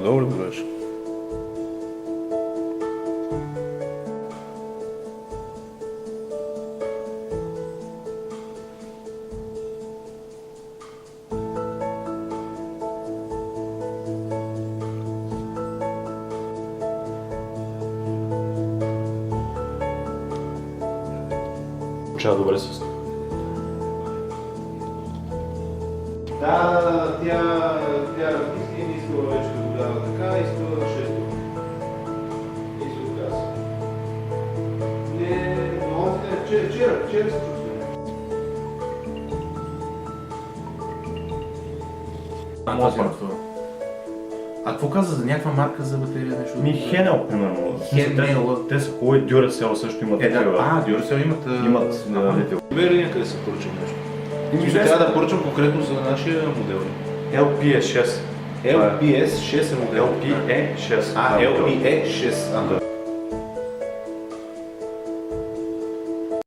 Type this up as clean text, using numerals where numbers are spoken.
Много ли броеш? Получава добре с. Да, тя размисли и не искала вече да го дава така, искала 6 години. И се отказа. Не, но вчера се чувства. А какво каза за някаква марка за батерия нещо? Ми Хенел, примерно. Хенел. Те са хубави, Duracell също имат такива. Duracell имат. Тебе ли някъде се поръчам нещо? Мисля, трябва да поръчам конкретно за нашия модел. LPE6. LPS 6 е модел. LPE6. LPE 6.